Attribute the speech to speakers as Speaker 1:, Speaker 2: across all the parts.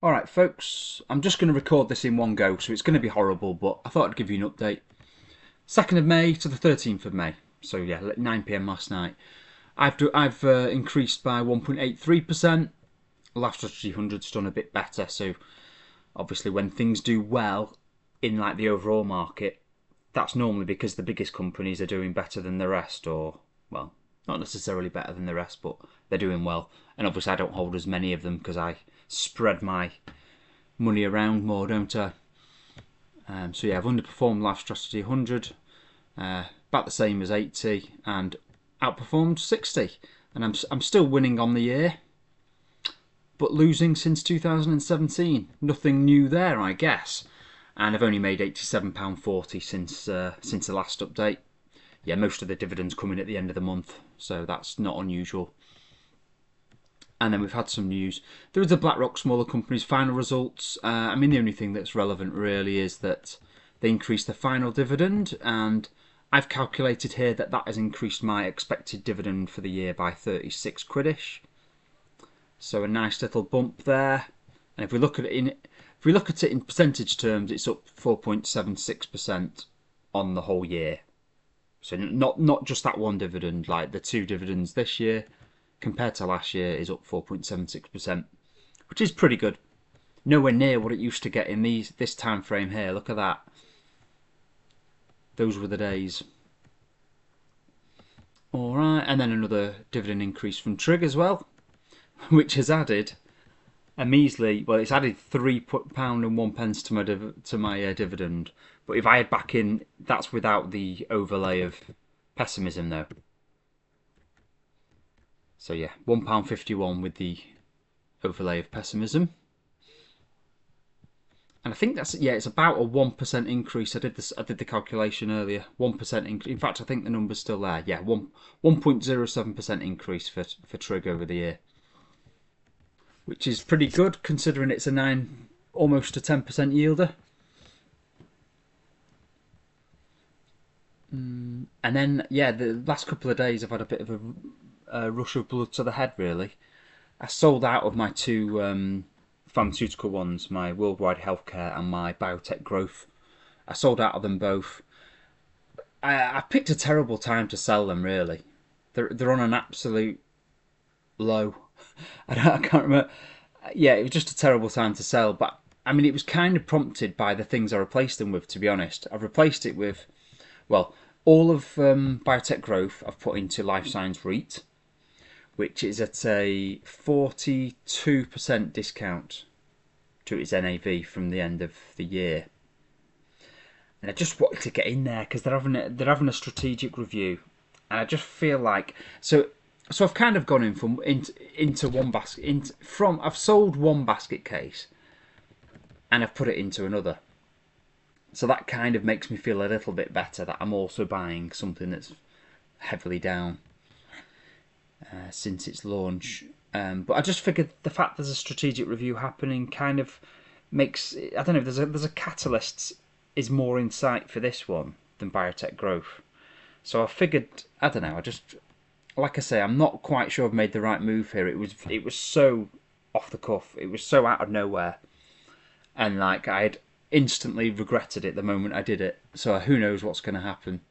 Speaker 1: Alright folks, I'm just going to record this in one go, so it's going to be horrible, but I thought I'd give you an update. 2nd of May to the 13th of May, so yeah, 9 PM last night. I've increased by 1.83%. Life Strategy 100's done a bit better, so obviously when things do well in like the overall market, that's normally because the biggest companies are doing better than the rest, or, well, not necessarily better than the rest, but they're doing well. And obviously I don't hold as many of them because I spread my money around more, don't I? So yeah, I've underperformed Life Strategy 100, about the same as 80, and outperformed 60. And I'm still winning on the year, but losing since 2017. Nothing new there, I guess. And I've only made £87.40 since the last update. Yeah, most of the dividends come in at the end of the month, so that's not unusual. And then we've had some news. There was the BlackRock smaller companies final results. I mean, the only thing that's relevant really is that they increased the final dividend, and I've calculated here that that has increased my expected dividend for the year by 36 quidish. So a nice little bump there. And if we look at it in percentage terms, it's up 4.76% on the whole year. So not just that one dividend, like the two dividends this year compared to last year is up 4.76%, which is pretty good. Nowhere near what it used to get in this time frame here. Look at that. Those were the days. Alright, and then another dividend increase from Trig as well, which has added a measly, well, it's added £3.01 to my dividend. But if I add back in, that's without the overlay of pessimism though. So yeah, £1.51 with the overlay of pessimism. And I think that's, yeah, it's about a 1% increase. I did the calculation earlier. 1% increase. In fact, I think the number's still there. Yeah, 1.07% increase for Trig over the year, which is pretty good considering it's almost a 10% yielder. And then, yeah, the last couple of days I've had a bit of a rush of blood to the head, really. I sold out of my two pharmaceutical ones, my worldwide healthcare and my biotech growth. I sold out of them both. I picked a terrible time to sell them, really. They're on an absolute low. I can't remember. Yeah, it was just a terrible time to sell, but I mean, it was kind of prompted by the things I replaced them with, to be honest. I've replaced it with, well, all of biotech growth I've put into Life Science REIT, which is at a 42% discount to its NAV from the end of the year. And I just wanted to get in there because they're having a strategic review, and I just feel like so I've kind of gone into one basket. I've sold one basket case, and I've put it into another. So that kind of makes me feel a little bit better that I'm also buying something that's heavily down since its launch. But I just figured the fact there's a strategic review happening kind of makes, I don't know, there's a catalyst is more in sight for this one than biotech growth. So I figured, I don't know, like I say, I'm not quite sure I've made the right move here. It was so off the cuff. It was so out of nowhere. And like I had instantly regretted it the moment I did it. So who knows what's going to happen.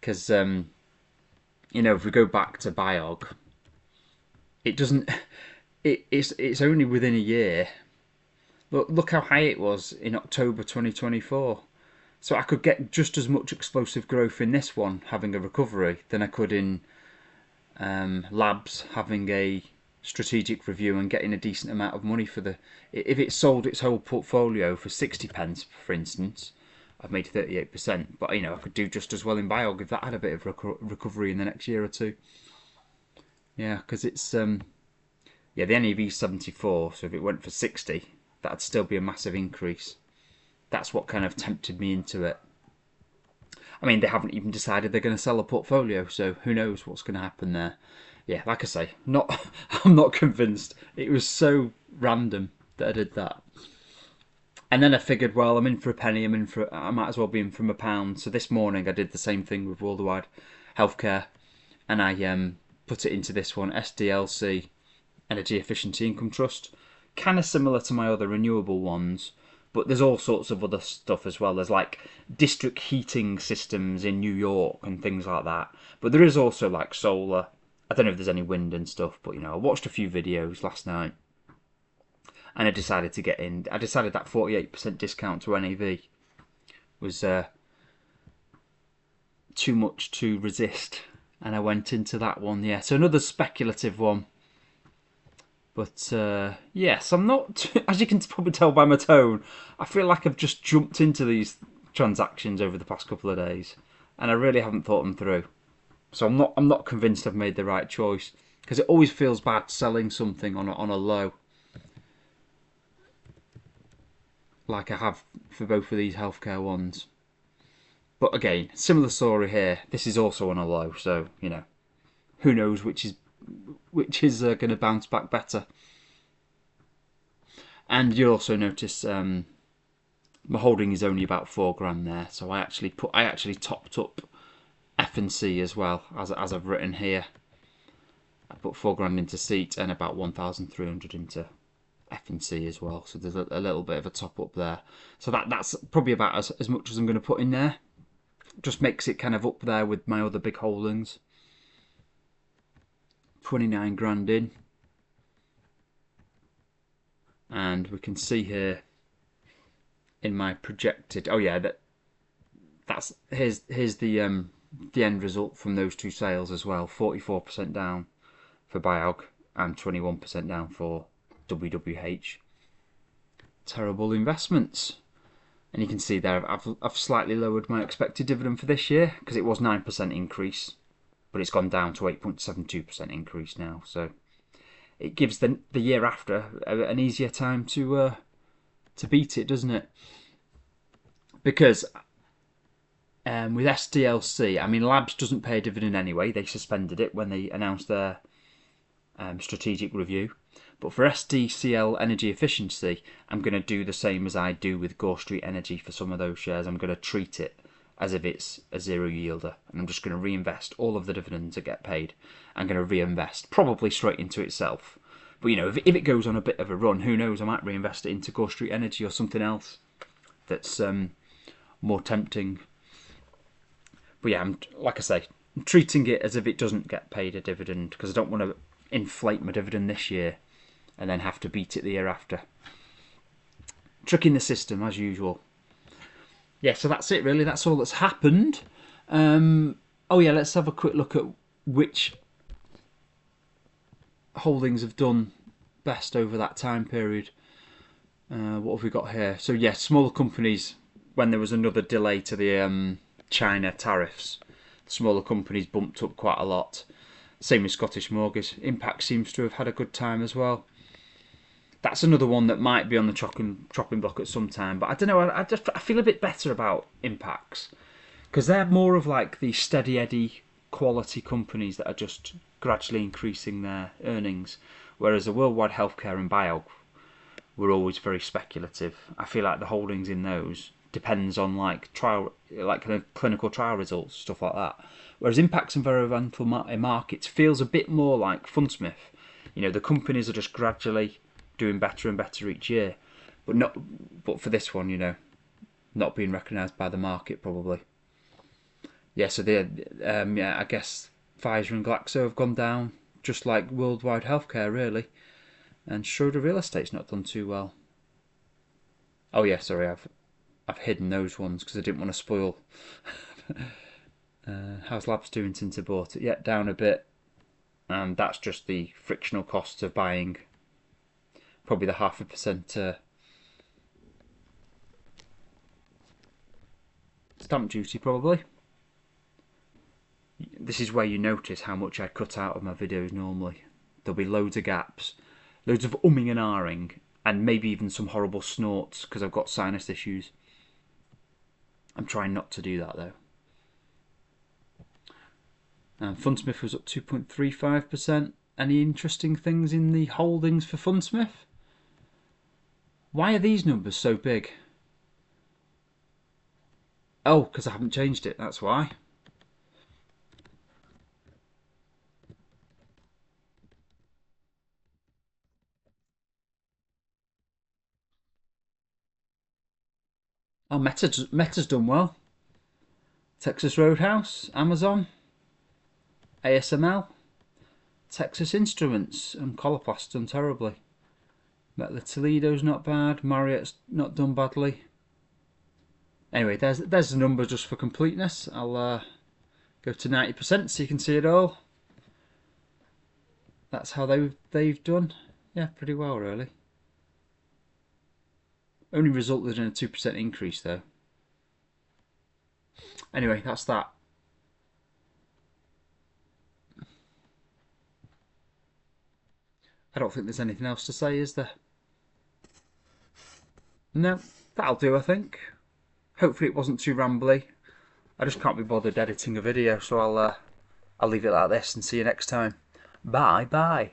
Speaker 1: Because, if we go back to Biog, it doesn't, it's only within a year. Look how high it was in October 2024. So I could get just as much explosive growth in this one having a recovery than I could in Labs having a strategic review and getting a decent amount of money for the. If it sold its whole portfolio for 60 pence, for instance, I've made 38%. But I could do just as well in Biog if that had a bit of recovery in the next year or two. Yeah, because it's the NAV is 74, so if it went for 60, that'd still be a massive increase. That's what kind of tempted me into it. I mean, they haven't even decided they're going to sell a portfolio, so who knows what's going to happen there. Yeah, like I say, I'm not convinced. It was so random that I did that. And then I figured, well, I'm in for a penny. I might as well be in from a pound. So this morning I did the same thing with worldwide healthcare, and I put it into this one, SDLC, Energy Efficiency Income Trust, kind of similar to my other renewable ones, but there's all sorts of other stuff as well. There's like district heating systems in New York and things like that. But there is also like solar. I don't know if there's any wind and stuff, but I watched a few videos last night and I decided to get in. I decided that 48% discount to NAV was too much to resist, and I went into that one. Yeah, so another speculative one. But yes, I'm not, as you can probably tell by my tone, I feel like I've just jumped into these transactions over the past couple of days, and I really haven't thought them through. So I'm not convinced I've made the right choice, because it always feels bad selling something on a low, like I have for both of these healthcare ones. But again, similar story here. This is also on a low, so who knows which is going to bounce back better. And you'll also notice my holding is only about £4 there, so I actually topped up F&C as well, as I've written here. I put £4 into Seat and about 1,300 into F&C as well, so there's a little bit of a top up there. So that's probably about as much as I'm going to put in there. Just makes it kind of up there with my other big holdings. 29 grand in, and we can see here in my projected. Oh yeah, here's the end result from those two sales as well. 44% down for Biog and 21% down for WWH. Terrible investments. And you can see there I've slightly lowered my expected dividend for this year, because it was 9% increase, but it's gone down to 8.72% increase now. So it gives the year after an easier time to beat it, doesn't it? Because with SDLC, I mean, Labs doesn't pay a dividend anyway. They suspended it when they announced their strategic review. But for SDCL Energy Efficiency, I'm going to do the same as I do with Gore Street Energy for some of those shares. I'm going to treat it as if it's a zero yielder, and I'm just going to reinvest all of the dividends that get paid. I'm going to reinvest probably straight into itself. But if it goes on a bit of a run, who knows, I might reinvest it into Gore Street Energy or something else that's more tempting. But yeah, like I say, I'm treating it as if it doesn't get paid a dividend, because I don't want to inflate my dividend this year and then have to beat it the year after. Tricking the system as usual. Yeah, so that's it really. That's all that's happened. Oh yeah, let's have a quick look at which holdings have done best over that time period. What have we got here? So yeah, smaller companies, when there was another delay to the China tariffs, smaller companies bumped up quite a lot. Same with Scottish Mortgage. Impact seems to have had a good time as well. That's another one that might be on the chopping block at some time, but I don't know. I feel a bit better about Impacts, because they're more of like the steady Eddie quality companies that are just gradually increasing their earnings, whereas the Worldwide Healthcare and Biog were always very speculative. I feel like the holdings in those depends on like clinical trial results, stuff like that. Whereas Impacts and Environmental Markets feels a bit more like Fundsmith. The companies are just gradually doing better and better each year, but for this one, not being recognised by the market probably. Yeah, so I guess Pfizer and Glaxo have gone down, just like Worldwide Healthcare really, and Schroeder Real Estate's not done too well. Oh yeah, sorry, I've hidden those ones because I didn't want to spoil. How's Labs doing since I bought it? Yeah, down a bit, and that's just the frictional costs of buying. Probably the 0.5% stamp duty probably. This is where you notice how much I cut out of my videos normally. There'll be loads of gaps, loads of umming and ahhing, and maybe even some horrible snorts because I've got sinus issues. I'm trying not to do that though. Fundsmith was up 2.35%. Any interesting things in the holdings for Fundsmith? Why are these numbers so big? Oh, because I haven't changed it, that's why. Oh, Meta's done well. Texas Roadhouse, Amazon, ASML, Texas Instruments, and Coloplast done terribly. But the Toledo's not bad. Marriott's not done badly. Anyway, there's the number just for completeness. I'll go to 90% so you can see it all. That's how they've done. Yeah, pretty well really. Only resulted in a 2% increase though. Anyway, that's that. I don't think there's anything else to say, is there? No, that'll do, I think. Hopefully it wasn't too rambly. I just can't be bothered editing a video, so I'll leave it like this and see you next time. Bye.